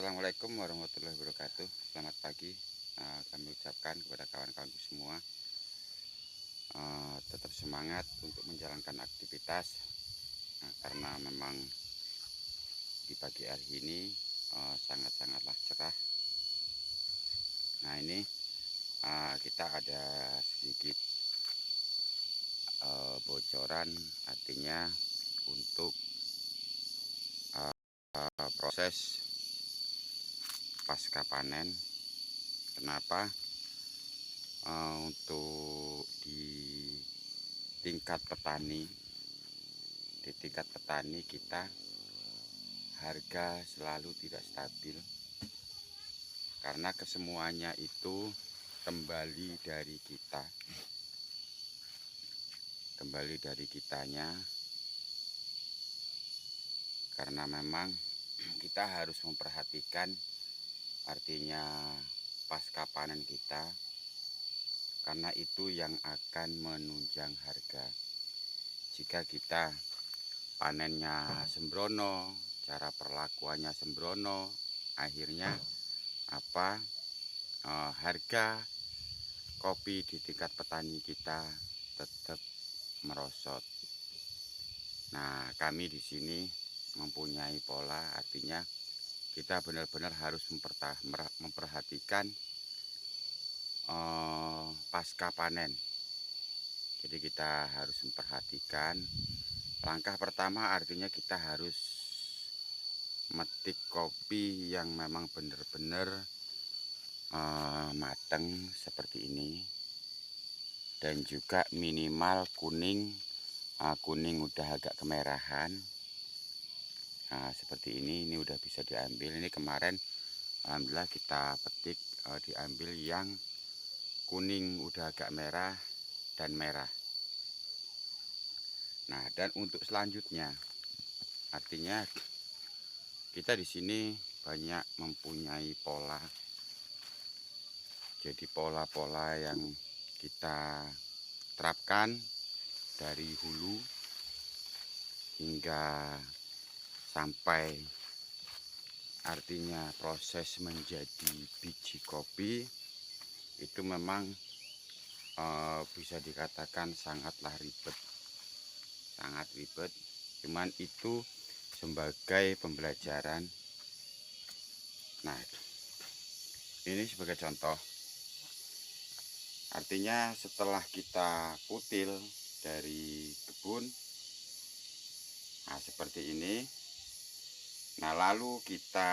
Assalamualaikum warahmatullahi wabarakatuh. Selamat pagi. Kami ucapkan kepada kawan-kawanku semua, tetap semangat untuk menjalankan aktivitas, karena memang di pagi hari ini sangat-sangatlah cerah. Nah ini kita ada sedikit bocoran, artinya untuk proses pasca panen. Kenapa? Untuk tingkat petani di tingkat petani kita, harga selalu tidak stabil karena kesemuanya itu kembali dari kitanya, karena memang kita harus memperhatikan, artinya pasca panen kita, karena itu yang akan menunjang harga. Jika kita panennya sembrono, cara perlakuannya sembrono, akhirnya harga kopi di tingkat petani kita tetap merosot. Nah, kami di sini mempunyai pola, artinya kita benar-benar harus memperhatikan pasca panen. Jadi kita harus memperhatikan, langkah pertama artinya kita harus metik kopi yang memang benar-benar mateng seperti ini, dan juga minimal kuning udah agak kemerahan. Nah, seperti ini udah bisa diambil. Ini kemarin alhamdulillah kita petik, diambil yang kuning udah agak merah dan merah. Nah, dan untuk selanjutnya, artinya kita di sini banyak mempunyai pola. Jadi pola-pola yang kita terapkan dari hulu hingga sampai artinya proses menjadi biji kopi itu memang bisa dikatakan sangat ribet, cuman itu sebagai pembelajaran. Nah, ini sebagai contoh, artinya setelah kita kutil dari kebun, nah seperti ini. Nah, lalu kita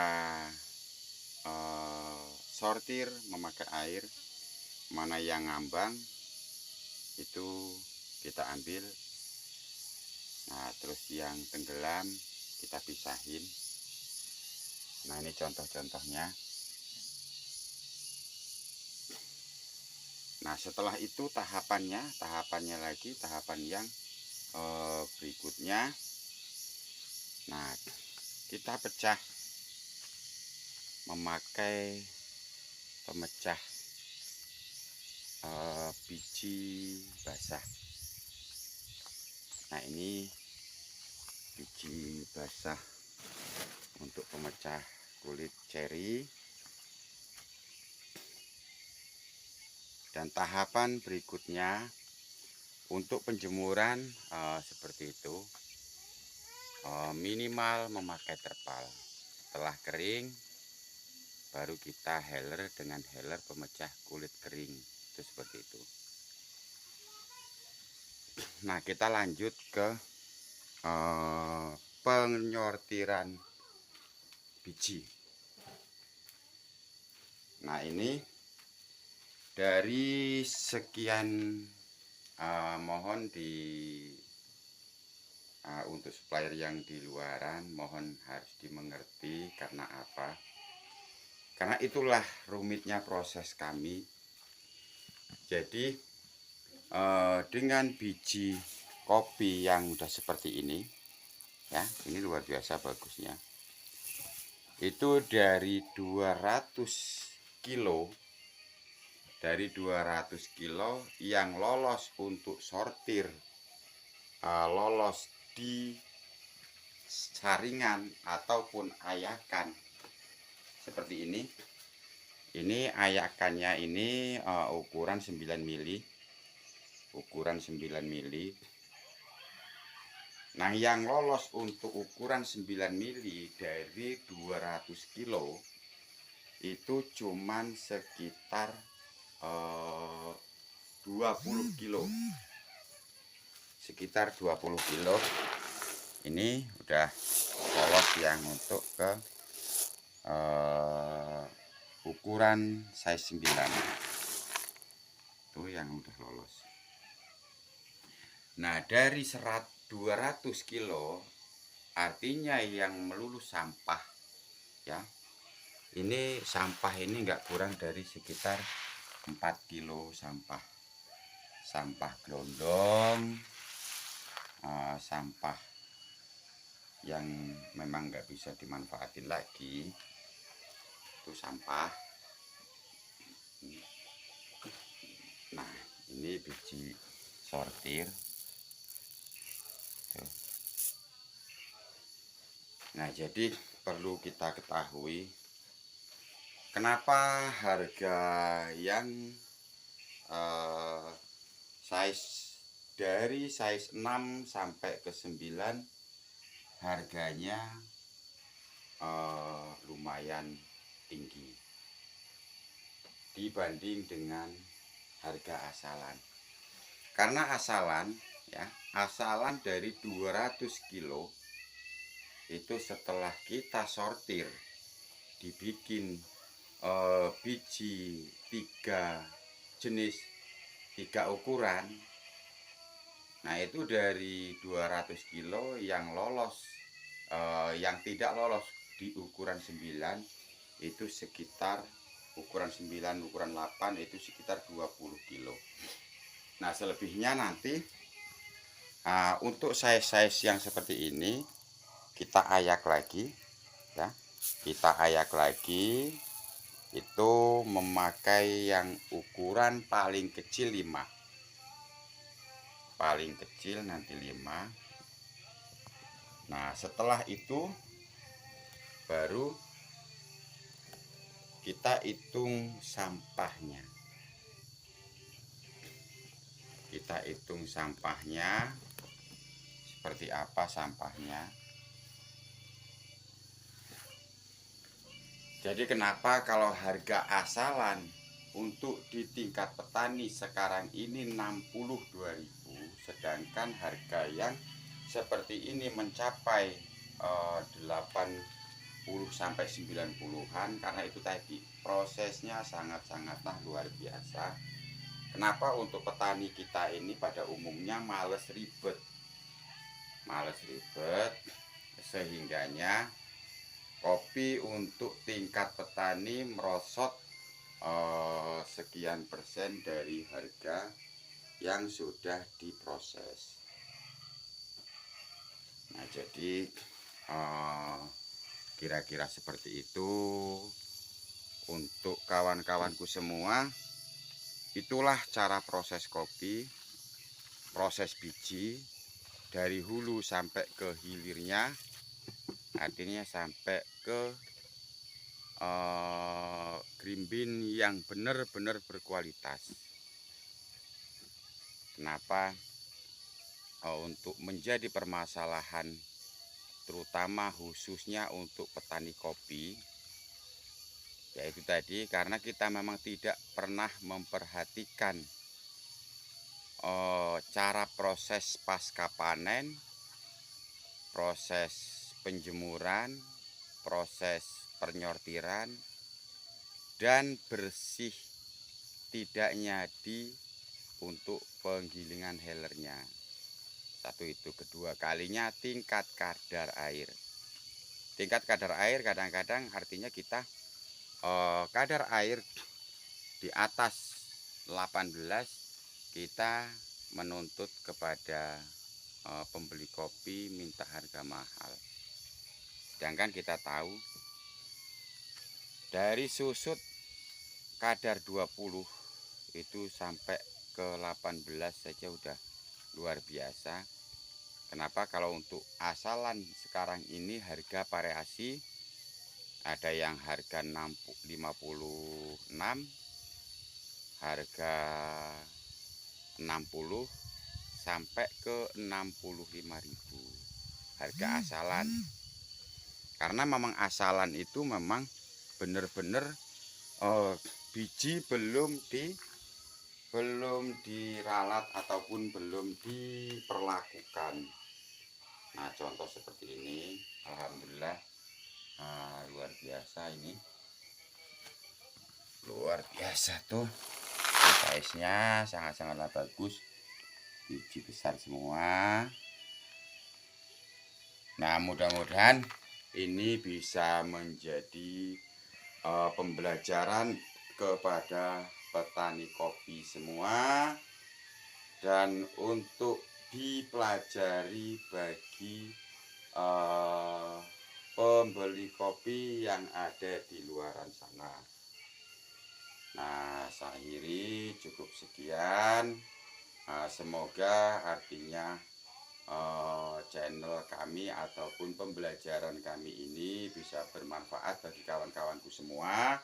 sortir memakai air, mana yang ngambang itu kita ambil. Nah, terus yang tenggelam kita pisahin. Nah, ini contoh-contohnya. Nah, setelah itu tahapan yang berikutnya. Nah, kita pecah memakai pemecah biji basah. Nah, ini biji basah untuk pemecah kulit ceri. Dan tahapan berikutnya untuk penjemuran seperti itu, minimal memakai terpal. Setelah kering baru kita heller dengan heller pemecah kulit kering, itu seperti itu. Nah, kita lanjut ke penyortiran biji. Nah, ini dari sekian mohon untuk supplier yang di luaran, mohon harus dimengerti. Karena apa? Karena itulah rumitnya proses kami. Jadi dengan biji kopi yang udah seperti ini, ya, ini luar biasa bagusnya. Itu dari 200 kilo, yang lolos untuk sortir, lolos di saringan ataupun ayakan, seperti ini. Ini ayakannya ini ukuran 9 mili. Ukuran 9 mili. Nah, yang lolos untuk ukuran 9 mili dari 200 kilo itu cuman sekitar 20 kilo. Sekitar 20 kilo. Ini udah lolos yang untuk ke ukuran size 9. Itu yang udah lolos. Nah, dari 200 kilo artinya yang melulu sampah ya. Ini sampah ini enggak kurang dari sekitar 4 kilo sampah. Sampah gelondong, sampah yang memang nggak bisa dimanfaatin lagi, itu sampah. Nah, ini biji sortir tuh. Nah, jadi perlu kita ketahui kenapa harga yang dari size 6 sampai ke 9 harganya lumayan tinggi dibanding dengan harga asalan. Karena asalan ya, asalan dari 200 kilo itu setelah kita sortir dibikin biji 3 jenis, 3 ukuran. Nah, itu dari 200 kilo yang lolos, yang tidak lolos di ukuran 9 itu sekitar ukuran 9, ukuran 8 itu sekitar 20 kilo. Nah, selebihnya nanti untuk size-size yang seperti ini kita ayak lagi ya. Kita ayak lagi itu memakai yang ukuran paling kecil 5. Paling kecil nanti 5. Nah, setelah itu baru kita hitung sampahnya. Kita hitung sampahnya seperti apa sampahnya. Jadi kenapa kalau harga asalan untuk di tingkat petani sekarang ini 62.000, sedangkan harga yang seperti ini mencapai 80 sampai 90-an, karena itu tadi prosesnya sangat-sangatlah luar biasa. Kenapa untuk petani kita ini pada umumnya males ribet, sehingganya kopi untuk tingkat petani merosot sekian persen dari harga yang sudah diproses. Nah, jadi kira-kira seperti itu untuk kawan-kawanku semua. Itulah cara proses kopi, proses biji dari hulu sampai ke hilirnya, artinya sampai ke green bean yang benar-benar berkualitas. Kenapa untuk menjadi permasalahan terutama khususnya untuk petani kopi, yaitu tadi karena kita memang tidak pernah memperhatikan cara proses pasca panen, proses penjemuran, proses penyortiran, dan bersih tidaknya untuk penggilingan helernya. Satu itu. Kedua kalinya tingkat kadar air. Tingkat kadar air kadang-kadang artinya kita kadar air di atas 18 kita menuntut kepada pembeli kopi minta harga mahal. Sedangkan kita tahu dari susut kadar 20 itu sampai ke 18 saja udah luar biasa. Kenapa? Kalau untuk asalan sekarang ini harga variasi Ada yang harga 56, harga 60 sampai ke 65.000 harga asalan. Karena memang asalan itu memang bener-bener biji belum diralat ataupun belum diperlakukan. Nah, contoh seperti ini, alhamdulillah, luar biasa ini, luar biasa tuh, size-nya sangat-sangatlah bagus, biji besar semua. Nah, mudah-mudahan ini bisa menjadi pembelajaran kepada petani kopi semua, dan untuk dipelajari bagi pembeli kopi yang ada di luaran sana. Nah, saya akhiri cukup sekian. Semoga artinya channel kami ataupun pembelajaran kami ini bisa bermanfaat bagi kawan-kawanku semua.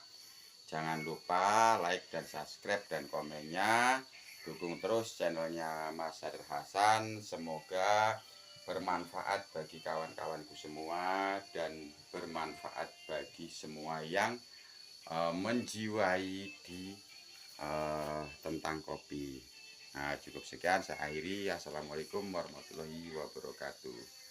Jangan lupa like dan subscribe dan komennya. Dukung terus channelnya Mas Sadir Hasan. Semoga bermanfaat bagi kawan-kawanku semua dan bermanfaat bagi semua yang menjiwai di tentang kopi. Nah, cukup sekian saya akhiri. Assalamualaikum warahmatullahi wabarakatuh.